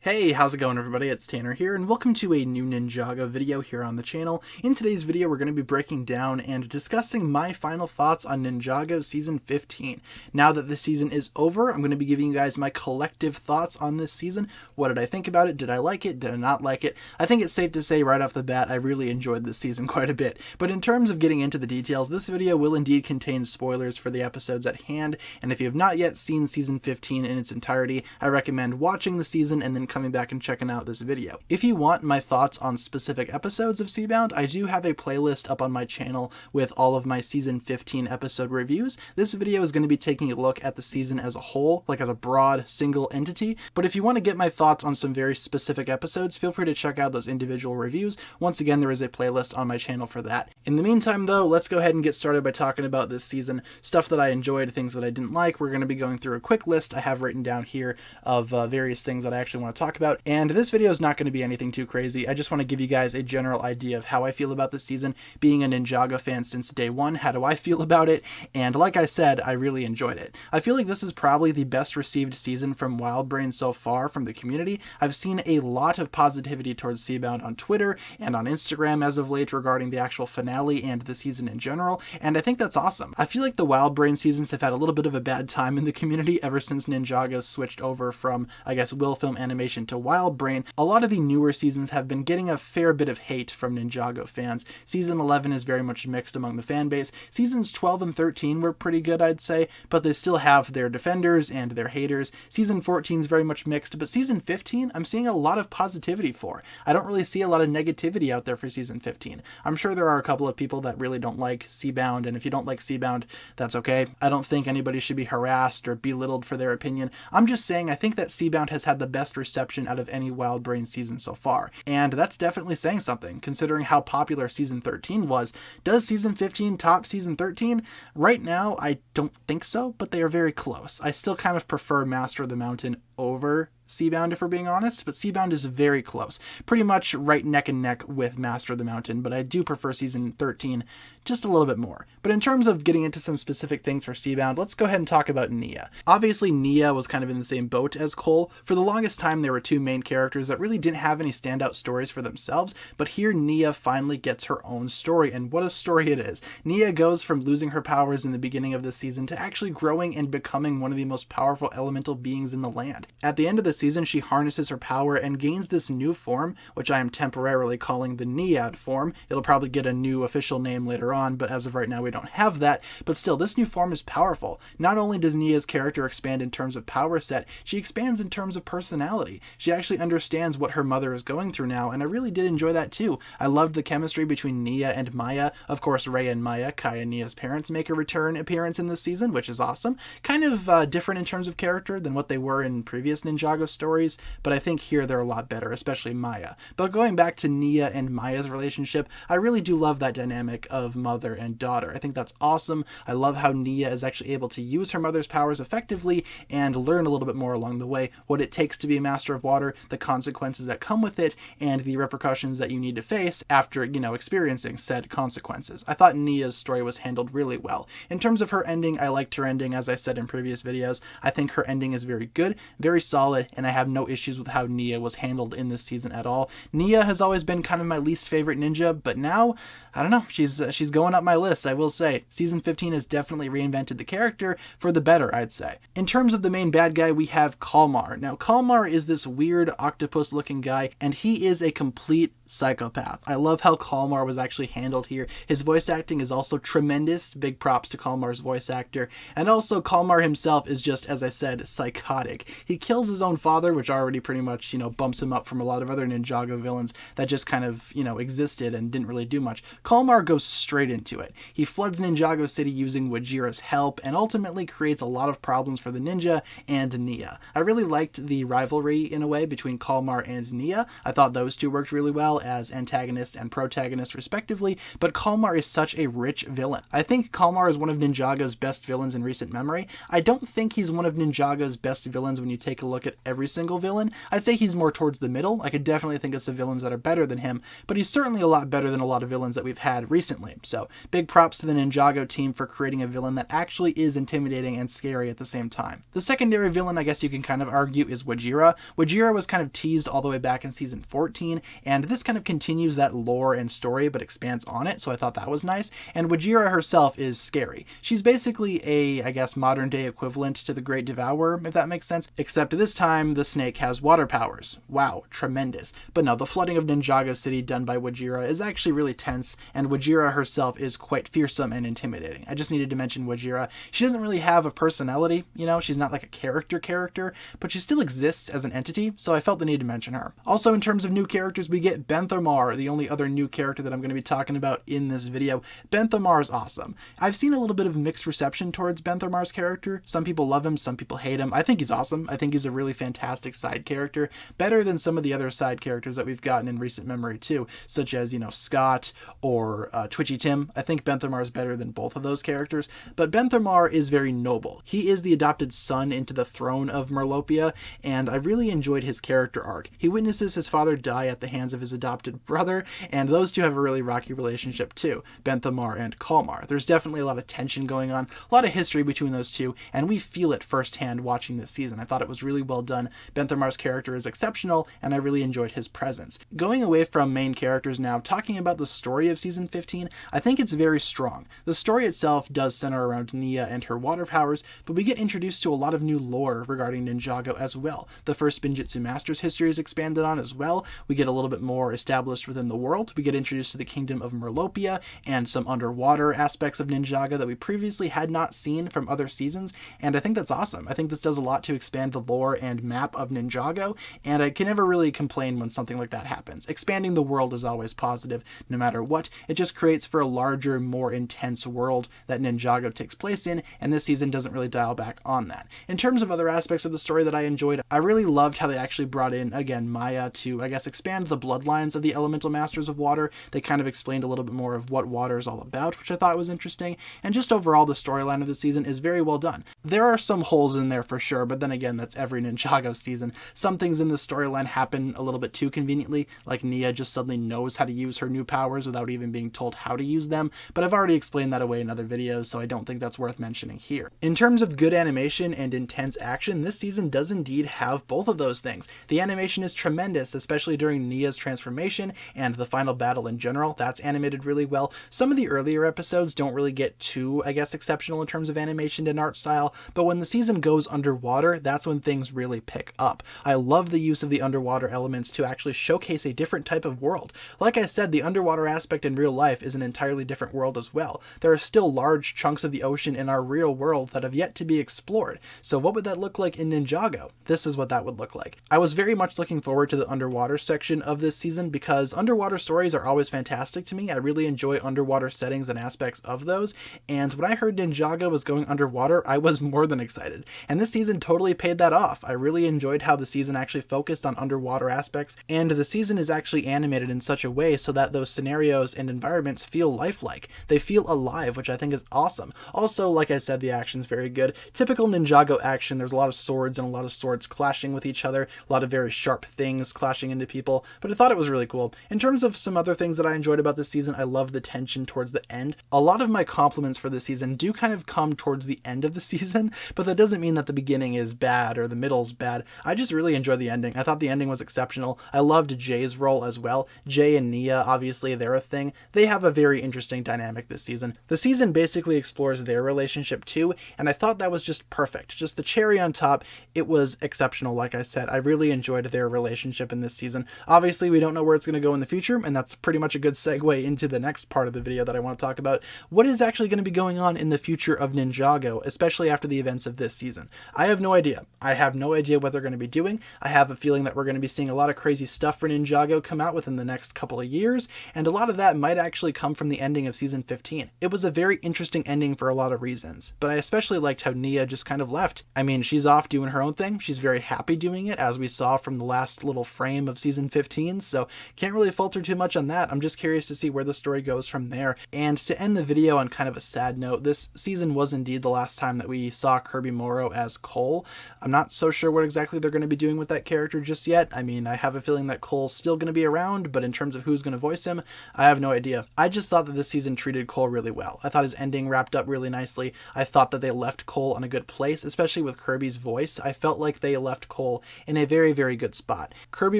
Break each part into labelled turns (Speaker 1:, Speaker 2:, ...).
Speaker 1: Hey, how's it going everybody? It's Tanner here, and welcome to a new Ninjago video here on the channel. In today's video, we're going to be breaking down and discussing my final thoughts on Ninjago Season 15. Now that the season is over, I'm going to be giving you guys my collective thoughts on this season. What did I think about it? Did I like it? Did I not like it? I think it's safe to say right off the bat, I really enjoyed this season quite a bit. But in terms of getting into the details, this video will indeed contain spoilers for the episodes at hand, and if you have not yet seen Season 15 in its entirety, I recommend watching the season and then coming back and checking out this video. If you want my thoughts on specific episodes of Seabound, I do have a playlist up on my channel with all of my Season 15 episode reviews. This video is going to be taking a look at the season as a whole, like as a broad single entity, but if you want to get my thoughts on some very specific episodes, feel free to check out those individual reviews. Once again, there is a playlist on my channel for that. In the meantime though, let's go ahead and get started by talking about this season, stuff that I enjoyed, things that I didn't like. We're going to be going through a quick list I have written down here of various things that I actually want to talk about. And this video is not going to be anything too crazy. I just want to give you guys a general idea of how I feel about this season. Being a Ninjago fan since day one, how do I feel about it? And like I said, I really enjoyed it. I feel like this is probably the best received season from WildBrain so far from the community. I've seen a lot of positivity towards Seabound on Twitter and on Instagram as of late regarding the actual finale and the season in general, and I think that's awesome. I feel like the WildBrain seasons have had a little bit of a bad time in the community ever since Ninjago switched over from, I guess, Will-Film animation to WildBrain. A lot of the newer seasons have been getting a fair bit of hate from Ninjago fans. Season 11 is very much mixed among the fan base. Seasons 12 and 13 were pretty good, I'd say, but they still have their defenders and their haters. Season 14 is very much mixed, but Season 15 I'm seeing a lot of positivity for. I don't really see a lot of negativity out there for Season 15. I'm sure there are a couple of people that really don't like Seabound, and if you don't like Seabound, that's okay. I don't think anybody should be harassed or belittled for their opinion. I'm just saying I think that Seabound has had the best reception out of any WildBrain season so far, and that's definitely saying something considering how popular Season 13 was. Does Season 15 top Season 13? Right now, I don't think so, but they are very close. I still kind of prefer Master of the Mountain over Seabound, if we're being honest, but Seabound is very close. Pretty much right neck and neck with Master of the Mountain, but I do prefer Season 13 just a little bit more. But in terms of getting into some specific things for Seabound, let's go ahead and talk about Nia. Obviously, Nia was kind of in the same boat as Cole. For the longest time, there were two main characters that really didn't have any standout stories for themselves, but here Nia finally gets her own story, and what a story it is. Nia goes from losing her powers in the beginning of this season to actually growing and becoming one of the most powerful elemental beings in the land. At the end of the season, she harnesses her power and gains this new form, which I am temporarily calling the Niad form. It'll probably get a new official name later on, but as of right now we don't have that. But still, this new form is powerful. Not only does Nia's character expand in terms of power set, she expands in terms of personality. She actually understands what her mother is going through now, and I really did enjoy that too. I loved the chemistry between Nia and Maya. Of course, Rei and Maya, Kai and Nia's parents, make a return appearance in this season, which is awesome. Kind of different in terms of character than what they were in previous Ninjago stories, but I think here they're a lot better, especially Maya. But going back to Nia and Maya's relationship, I really do love that dynamic of mother and daughter. I think that's awesome. I love how Nia is actually able to use her mother's powers effectively and learn a little bit more along the way, what it takes to be a master of water, the consequences that come with it, and the repercussions that you need to face after, experiencing said consequences. I thought Nia's story was handled really well. In terms of her ending, I liked her ending, as I said in previous videos. I think her ending is very good, very solid, and I have no issues with how Nia was handled in this season at all. Nia has always been kind of my least favorite ninja, but now, I don't know, she's going up my list, I will say. Season 15 has definitely reinvented the character for the better, I'd say. In terms of the main bad guy, we have Kalmar. Now, Kalmar is this weird octopus-looking guy, and he is a complete psychopath. I love how Kalmar was actually handled here. His voice acting is also tremendous. Big props to Kalmar's voice actor. And also, Kalmar himself is just, as I said, psychotic. He kills his own father, which already pretty much, bumps him up from a lot of other Ninjago villains that just kind of, existed and didn't really do much. Kalmar goes straight into it. He floods Ninjago City using Wajira's help and ultimately creates a lot of problems for the ninja and Nia. I really liked the rivalry, in a way, between Kalmar and Nia. I thought those two worked really well as antagonist and protagonist respectively, but Kalmar is such a rich villain. I think Kalmar is one of Ninjago's best villains in recent memory. I don't think he's one of Ninjago's best villains when you take a look at every single villain. I'd say he's more towards the middle. I could definitely think of some villains that are better than him, but he's certainly a lot better than a lot of villains that we've had recently. So So big props to the Ninjago team for creating a villain that actually is intimidating and scary at the same time. The secondary villain, I guess you can kind of argue, is Wajira. Wajira was kind of teased all the way back in season 14, and this kind of continues that lore and story but expands on it, so I thought that was nice. And Wajira herself is scary. She's basically a, I guess, modern day equivalent to the Great Devourer, if that makes sense, except this time the snake has water powers. Wow, tremendous. But no, the flooding of Ninjago City done by Wajira is actually really tense, and Wajira herself is quite fearsome and intimidating. I just needed to mention Wajira. She doesn't really have a personality, you know, she's not like a character, but she still exists as an entity, so I felt the need to mention her. Also, in terms of new characters, we get Benthamar, the only other new character that I'm going to be talking about in this video. Benthamar is awesome. I've seen a little bit of mixed reception towards Benthamar's character. Some people love him, some people hate him. I think he's awesome. I think he's a really fantastic side character, better than some of the other side characters that we've gotten in recent memory too, such as, you know, Scott or Twitchy Tim. I think Benthamar is better than both of those characters, but Benthamar is very noble. He is the adopted son into the throne of Merlopia, and I really enjoyed his character arc. He witnesses his father die at the hands of his adopted brother, and those two have a really rocky relationship too, Benthamar and Kalmar. There's definitely a lot of tension going on, a lot of history between those two, and we feel it firsthand watching this season. I thought it was really well done. Benthamar's character is exceptional, and I really enjoyed his presence. Going away from main characters now, talking about the story of season 15, I think it's very strong. The story itself does center around Nia and her water powers, but we get introduced to a lot of new lore regarding Ninjago as well. The first Spinjitzu Master's history is expanded on as well. We get a little bit more established within the world. We get introduced to the kingdom of Merlopia and some underwater aspects of Ninjago that we previously had not seen from other seasons, and I think that's awesome. I think this does a lot to expand the lore and map of Ninjago, and I can never really complain when something like that happens. Expanding the world is always positive, no matter what. It just creates for a larger, more intense world that Ninjago takes place in, and this season doesn't really dial back on that. In terms of other aspects of the story that I enjoyed, I really loved how they actually brought in, again, Maya to, I guess, expand the bloodlines of the elemental masters of water. They kind of explained a little bit more of what water is all about, which I thought was interesting, and just overall the storyline of the season is very well done. There are some holes in there for sure, but then again, that's every Ninjago season. Some things in the storyline happen a little bit too conveniently, like Nia just suddenly knows how to use her new powers without even being told how to use them, but I've already explained that away in other videos, so I don't think that's worth mentioning here. In terms of good animation and intense action, this season does indeed have both of those things. The animation is tremendous, especially during Nia's transformation and the final battle in general. That's animated really well. Some of the earlier episodes don't really get too, I guess, exceptional in terms of animation and art style, but when the season goes underwater, that's when things really pick up. I love the use of the underwater elements to actually showcase a different type of world. Like I said, the underwater aspect in real life is an entirely different world as well. There are still large chunks of the ocean in our real world that have yet to be explored. So what would that look like in Ninjago? This is what that would look like. I was very much looking forward to the underwater section of this season because underwater stories are always fantastic to me. I really enjoy underwater settings and aspects of those, and when I heard Ninjago was going underwater, I was more than excited. And this season totally paid that off. I really enjoyed how the season actually focused on underwater aspects, and the season is actually animated in such a way so that those scenarios and environments feel lifelike. They feel alive, which I think is awesome. Also, like I said, the action's very good. Typical Ninjago action, there's a lot of swords and a lot of swords clashing with each other, a lot of very sharp things clashing into people, but I thought it was really cool. In terms of some other things that I enjoyed about this season, I love the tension towards the end. A lot of my compliments for this season do kind of come towards the end of the season, but that doesn't mean that the beginning is bad or the middle's bad. I just really enjoyed the ending. I thought the ending was exceptional. I loved Jay's role as well. Jay and Nia, obviously, they're a thing. They have a very interesting dynamic this season. The season basically explores their relationship too, and I thought that was just perfect. Just the cherry on top. It was exceptional, like I said. I really enjoyed their relationship in this season. Obviously, we don't know where it's going to go in the future, and that's pretty much a good segue into the next part of the video that I want to talk about. What is actually going to be going on in the future of Ninjago, especially after the events of this season? I have no idea. I have no idea what they're going to be doing. I have a feeling that we're going to be seeing a lot of crazy stuff for Ninjago come out within the next couple of years, and a lot of that might actually come from the ending of season 15. It was a very interesting ending for a lot of reasons, but I especially liked how Nia just kind of left. I mean, she's off doing her own thing. She's very happy doing it, as we saw from the last little frame of season 15, so can't really falter too much on that. I'm just curious to see where the story goes from there. And to end the video on kind of a sad note, this season was indeed the last time that we saw Kirby Morrow as Cole. I'm not so sure what exactly they're going to be doing with that character just yet. I mean, I have a feeling that Cole's still going to be around, but in terms of who's going to voice him, I have no idea. I just thought thought that this season treated Cole really well. I thought his ending wrapped up really nicely. I thought that they left Cole on a good place, especially with Kirby's voice. I felt like they left Cole in a very, very good spot. Kirby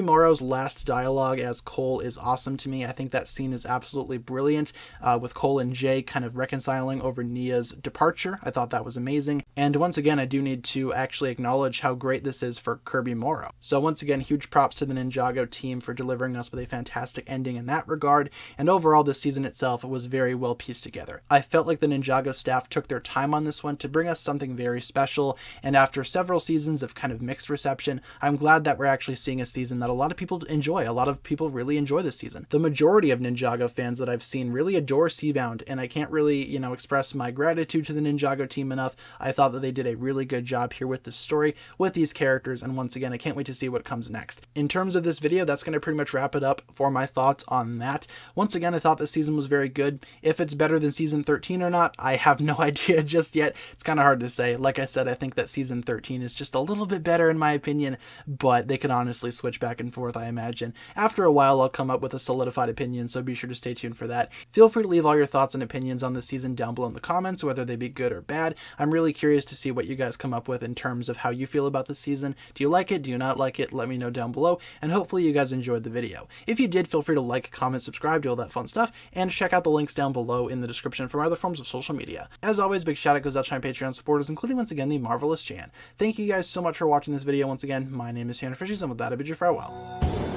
Speaker 1: Morrow's last dialogue as Cole is awesome to me. I think that scene is absolutely brilliant, with Cole and Jay kind of reconciling over Nia's departure. I thought that was amazing. And once again, I do need to actually acknowledge how great this is for Kirby Morrow. So once again, huge props to the Ninjago team for delivering us with a fantastic ending in that regard. And overall, this season itself was very well pieced together. I felt like the Ninjago staff took their time on this one to bring us something very special. And after several seasons of kind of mixed reception, I'm glad that we're actually seeing a season that a lot of people enjoy. A lot of people really enjoy this season. The majority of Ninjago fans that I've seen really adore Seabound, and I can't really, express my gratitude to the Ninjago team enough. I thought that they did a really good job here with this story, with these characters, and once again, I can't wait to see what comes next. In terms of this video, that's going to pretty much wrap it up for my thoughts on that. Once again, I thought this season was very good. If it's better than season 13 or not, I have no idea just yet. It's kind of hard to say. Like I said, I think that season 13 is just a little bit better in my opinion, but they could honestly switch back and forth, I imagine. After a while, I'll come up with a solidified opinion, so be sure to stay tuned for that. Feel free to leave all your thoughts and opinions on this season down below in the comments, whether they be good or bad. I'm really curious to see what you guys come up with in terms of how you feel about the season. Do you like it? Do you not like it? Let me know down below, and hopefully you guys enjoyed the video. If you did, feel free to like, comment, subscribe, do all that fun stuff, and check out the links down below in the description for my other forms of social media. As always, big shout out goes out to my Patreon supporters, including once again the marvelous Jan. Thank you guys so much for watching this video. Once again, my name is TannerFishies, and with that I bid you farewell.